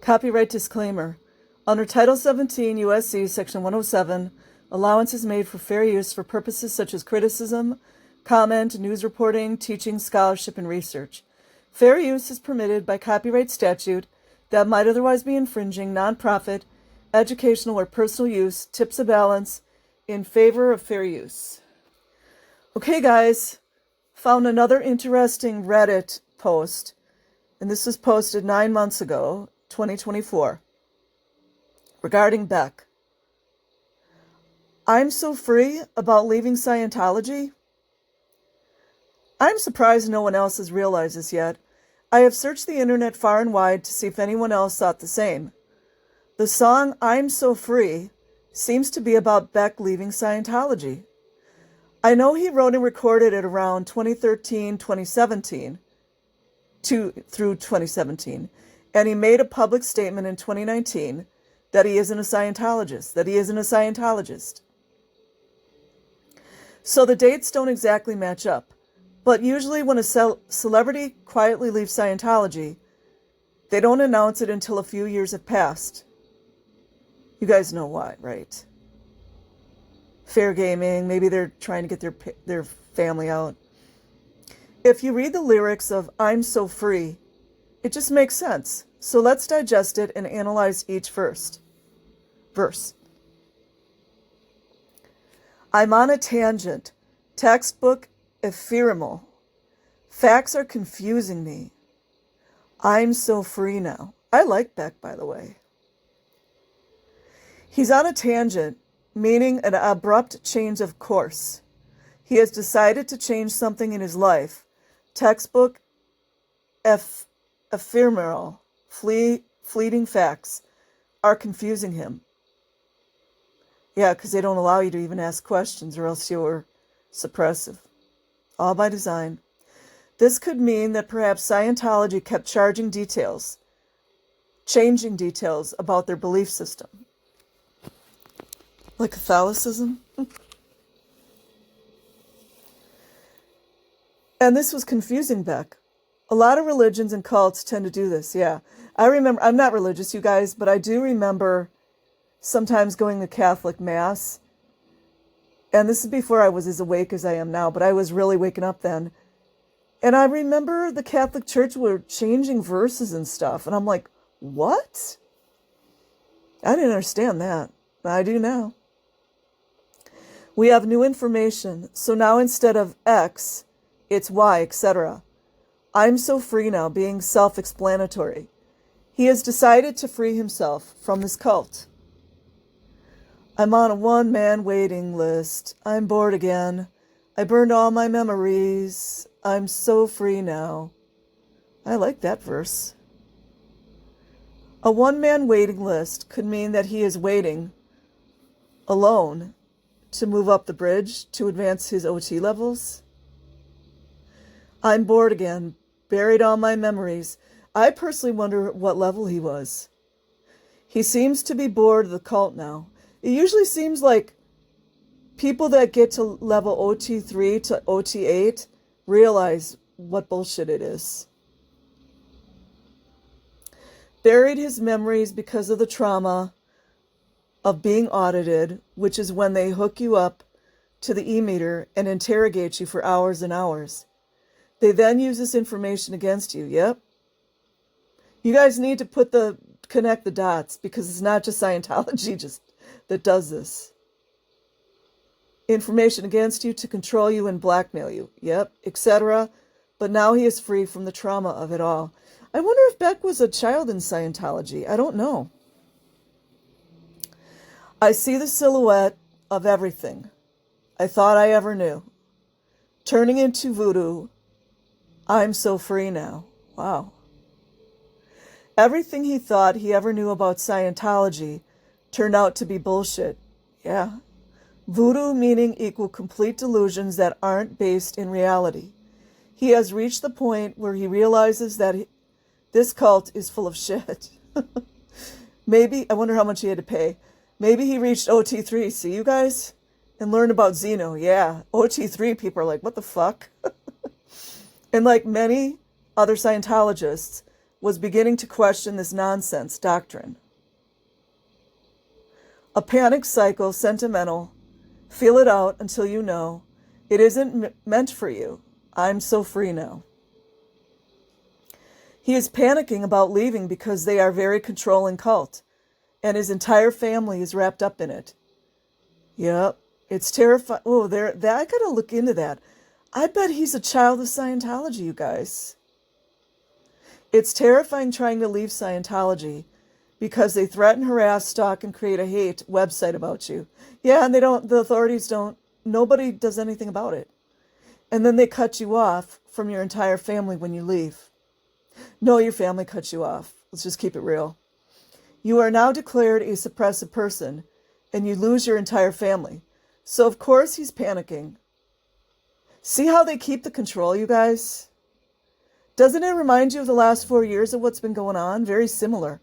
Copyright disclaimer. Under Title 17 U.S.C. Section 107, allowance is made for fair use for purposes such as criticism, comment, news reporting, teaching, scholarship, and research. Fair use is permitted by copyright statute that might otherwise be infringing nonprofit, educational, or personal use, tips a balance in favor of fair use. Okay, guys, found another interesting Reddit post, and this was posted 9 months ago, 2024, regarding Beck. I'm so free about leaving Scientology. I'm surprised no one else has realized this yet. I have searched the internet far and wide to see if anyone else thought the same. The song I'm So Free seems to be about Beck leaving Scientology. I know he wrote and recorded it around 2013, 2017, through 2017, and he made a public statement in 2019 that he isn't a Scientologist, So the dates don't exactly match up. But usually when a celebrity quietly leaves Scientology, they don't announce it until a few years have passed. You guys know why, right? Fair gaming, maybe they're trying to get their family out. If you read the lyrics of I'm So Free, it just makes sense. So let's digest it and analyze each verse. I'm on a tangent, textbook ephemeral. Facts are confusing me. I'm so free now. I like Beck, by the way. He's on a tangent, meaning an abrupt change of course. He has decided to change something in his life. Textbook ephemeral, fleeting facts are confusing him. Yeah, because they don't allow you to even ask questions or else you're suppressive. All by design. This could mean that perhaps Scientology kept changing details about their belief system. Like Catholicism. And this was confusing Beck. A lot of religions and cults tend to do this, yeah. I remember, I'm not religious, you guys, but I do remember sometimes going to Catholic Mass. And this is before I was as awake as I am now, but I was really waking up then. And I remember the Catholic Church were changing verses and stuff. And I'm like, what? I didn't understand that. I do now. We have new information. So now instead of X, it's Y, etc. I'm so free now, being self-explanatory. He has decided to free himself from this cult. I'm on a one-man waiting list. I'm bored again. I burned all my memories. I'm so free now. I like that verse. A one-man waiting list could mean that he is waiting alone to move up the bridge to advance his OT levels. I'm bored again. Buried all my memories. I personally wonder what level he was. He seems to be bored of the cult now. It usually seems like people that get to level OT3 to OT8 realize what bullshit it is. Buried his memories because of the trauma of being audited, which is when they hook you up to the e-meter and interrogate you for hours and hours. They then use this information against you. Yep. You guys need to connect the dots because it's not just Scientology that does this. Information against you to control you and blackmail you. Yep, etc. But now he is free from the trauma of it all. I wonder if Beck was a child in Scientology. I don't know. I see the silhouette of everything I thought I ever knew. Turning into voodoo. I'm so free now. Wow. Everything he thought he ever knew about Scientology turned out to be bullshit. Yeah. Voodoo meaning equal complete delusions that aren't based in reality. He has reached the point where he realizes that this cult is full of shit. Maybe, I wonder how much he had to pay. Maybe he reached OT3, see you guys? And learned about Zeno. Yeah, OT3 people are like, what the fuck? And like many other Scientologists, was beginning to question this nonsense doctrine. A panic cycle, sentimental. Feel it out until you know it isn't meant for you. I'm so free now. He is panicking about leaving because they are a very controlling cult, and his entire family is wrapped up in it. Yep, it's terrifying. Oh, I gotta look into that. I bet he's a child of Scientology, you guys. It's terrifying trying to leave Scientology because they threaten, harass, stalk, and create a hate website about you. Yeah, and the authorities don't, nobody does anything about it. And then they cut you off from your entire family when you leave. No, your family cuts you off. Let's just keep it real. You are now declared a suppressive person, and you lose your entire family. So, of course, he's panicking. See how they keep the control, you guys? Doesn't it remind you of the last 4 years of what's been going on? Very similar.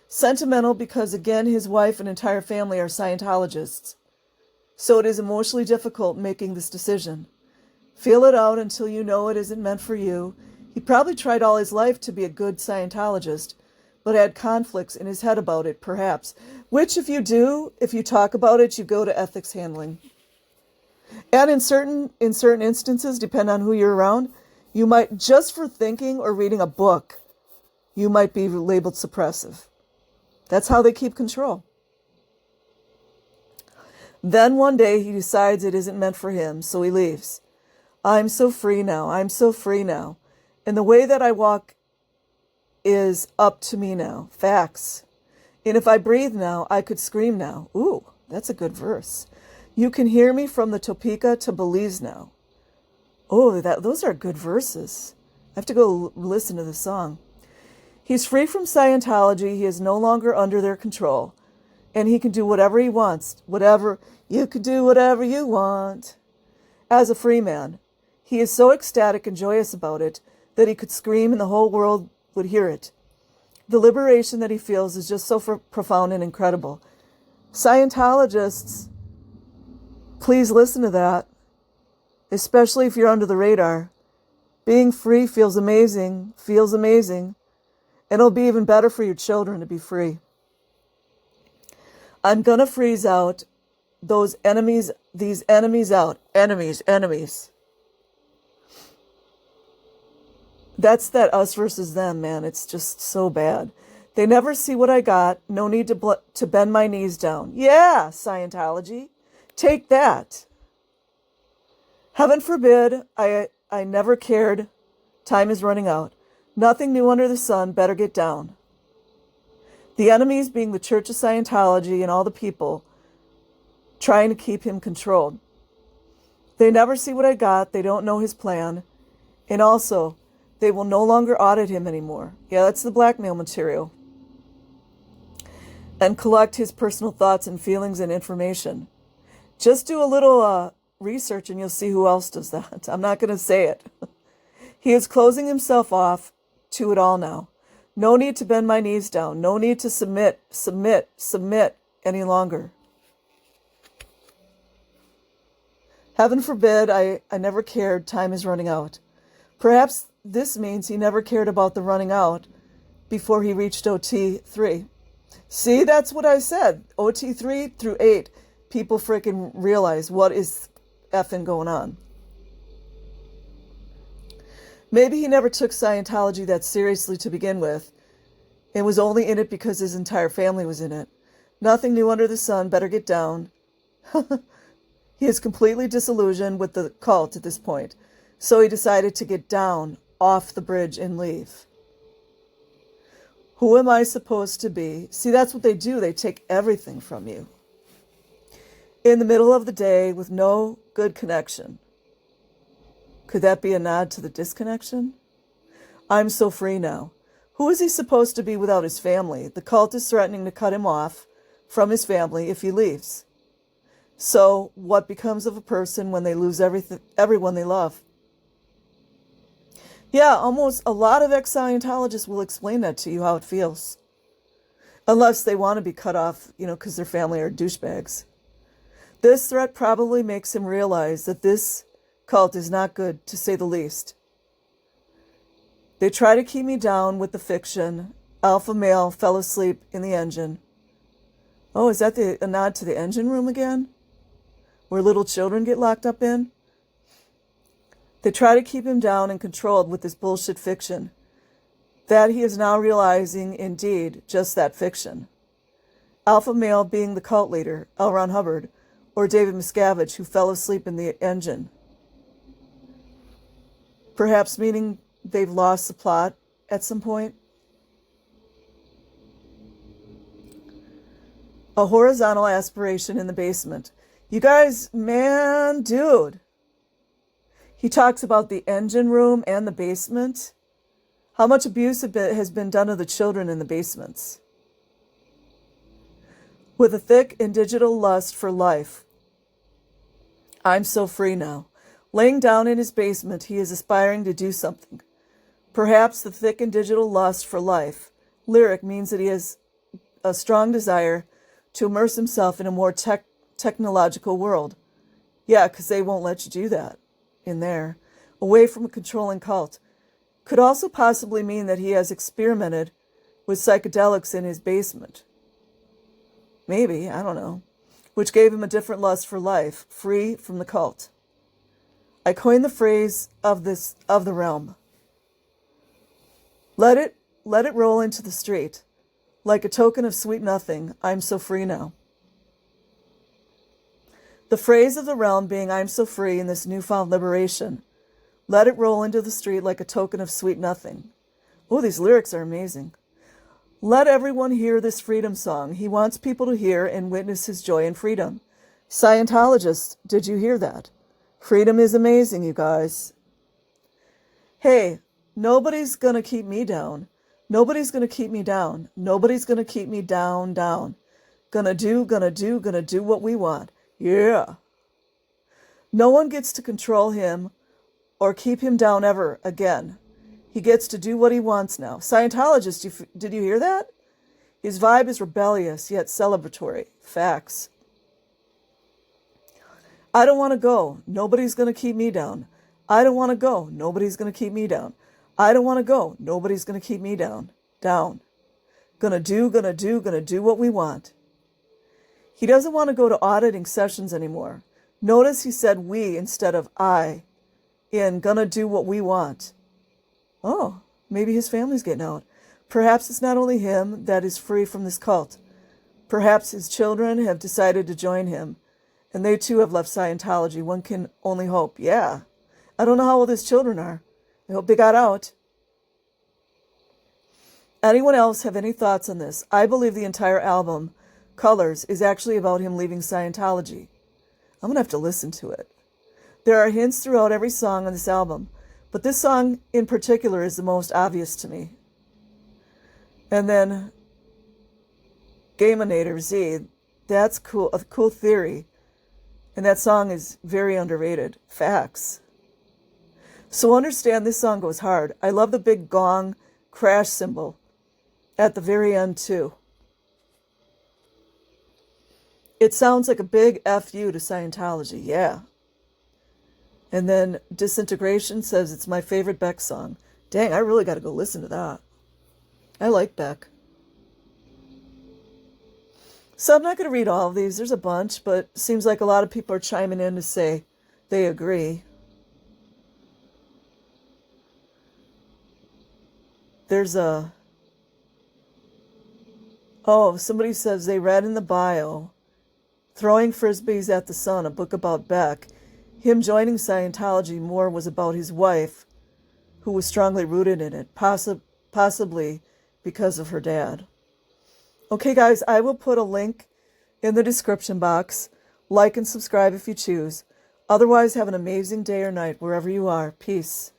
Sentimental because, again, his wife and entire family are Scientologists. So it is emotionally difficult making this decision. Feel it out until you know it isn't meant for you. He probably tried all his life to be a good Scientologist, but had conflicts in his head about it, perhaps. Which, if you talk about it, you go to ethics handling. And in certain instances, depending on who you're around, you might, just for thinking or reading a book, you might be labeled suppressive. That's how they keep control. Then one day he decides it isn't meant for him, so he leaves. I'm so free now. I'm so free now. And the way that I walk is up to me now. Facts. And if I breathe now, I could scream now. Ooh, that's a good verse. You can hear me from the Topeka to Belize now. Oh, those are good verses. I have to go listen to the song. He's free from Scientology. He is no longer under their control. And he can do whatever he wants. You can do whatever you want. As a free man, he is so ecstatic and joyous about it that he could scream and the whole world would hear it. The liberation that he feels is just so profound and incredible. Scientologists, please listen to that, especially if you're under the radar. Being free feels amazing, and it'll be even better for your children to be free. I'm going to freeze out these enemies out. Enemies. That's that us versus them, man. It's just so bad. They never see what I got. No need to bend my knees down. Yeah, Scientology. Take that. Heaven forbid, I never cared. Time is running out. Nothing new under the sun. Better get down. The enemies being the Church of Scientology and all the people trying to keep him controlled. They never see what I got. They don't know his plan. And also, they will no longer audit him anymore. Yeah, that's the blackmail material. And collect his personal thoughts and feelings and information. Just do a little research and you'll see who else does that. I'm not going to say it. He is closing himself off to it all now. No need to bend my knees down. No need to submit any longer. Heaven forbid, I never cared. Time is running out. Perhaps this means he never cared about the running out before he reached OT 3. See, that's what I said. OT 3 through 8. People freaking realize what is effing going on. Maybe he never took Scientology that seriously to begin with and was only in it because his entire family was in it. Nothing new under the sun. Better get down. He is completely disillusioned with the cult at this point, so he decided to get down off the bridge and leave. Who am I supposed to be? See, that's what they do. They take everything from you. In the middle of the day with no good connection. Could that be a nod to the disconnection? I'm so free now. Who is he supposed to be without his family? The cult is threatening to cut him off from his family if he leaves. So what becomes of a person when they lose everyone they love? Yeah, almost a lot of ex-Scientologists will explain that to you, how it feels. Unless they want to be cut off, because their family are douchebags. This threat probably makes him realize that this cult is not good, to say the least. They try to keep me down with the fiction. Alpha male fell asleep in the engine. Oh, is that a nod to the engine room again? Where little children get locked up in? They try to keep him down and controlled with this bullshit fiction. That he is now realizing, indeed, just that fiction. Alpha male being the cult leader, L. Ron Hubbard, or David Miscavige, who fell asleep in the engine. Perhaps meaning they've lost the plot at some point. A horizontal aspiration in the basement. You guys, man, dude. He talks about the engine room and the basement. How much abuse has been done to the children in the basements. With a thick and digital lust for life. I'm so free now. Laying down in his basement, he is aspiring to do something. Perhaps the thick and digital lust for life. Lyric means that he has a strong desire to immerse himself in a more technological world. Yeah, because they won't let you do that in there. Away from a controlling cult. Could also possibly mean that he has experimented with psychedelics in his basement. Maybe, I don't know. Which gave him a different lust for life, free from the cult. I coined the phrase of the realm. Let it roll into the street. Like a token of sweet nothing, I'm so free now. The phrase of the realm being I'm so free in this newfound liberation. Let it roll into the street like a token of sweet nothing. Oh, these lyrics are amazing. Let everyone hear this freedom song. He wants people to hear and witness his joy and freedom. Scientologists, did you hear that? Freedom is amazing, you guys. Hey, nobody's going to keep me down. Nobody's going to keep me down. Nobody's going to keep me down. Gonna do what we want. Yeah. No one gets to control him or keep him down ever again. He gets to do what he wants now. Scientologists, did you hear that? His vibe is rebellious, yet celebratory. Facts. I don't want to go. Nobody's going to keep me down. I don't want to go. Nobody's going to keep me down. I don't want to go. Nobody's going to keep me down. Down. Gonna do what we want. He doesn't want to go to auditing sessions anymore. Notice he said we instead of I in gonna do what we want. Oh, maybe his family's getting out. Perhaps it's not only him that is free from this cult. Perhaps his children have decided to join him, and they too have left Scientology. One can only hope. Yeah. I don't know how old his children are. I hope they got out. Anyone else have any thoughts on this? I believe the entire album, Colors, is actually about him leaving Scientology. I'm going to have to listen to it. There are hints throughout every song on this album, but this song in particular is the most obvious to me. And then Gaminator Z, that's cool, a cool theory. And that song is very underrated. Facts. So understand this song goes hard. I love the big gong crash cymbal at the very end too. It sounds like a big F-U to Scientology, yeah. And then Disintegration says it's my favorite Beck song. Dang, I really got to go listen to that. I like Beck. So I'm not going to read all of these. There's a bunch, but it seems like a lot of people are chiming in to say they agree. There's a... Oh, somebody says they read in the bio, Throwing Frisbees at the Sun, a book about Beck. Him joining Scientology more was about his wife, who was strongly rooted in it, possibly because of her dad. Okay, guys, I will put a link in the description box. Like and subscribe if you choose. Otherwise, have an amazing day or night wherever you are. Peace.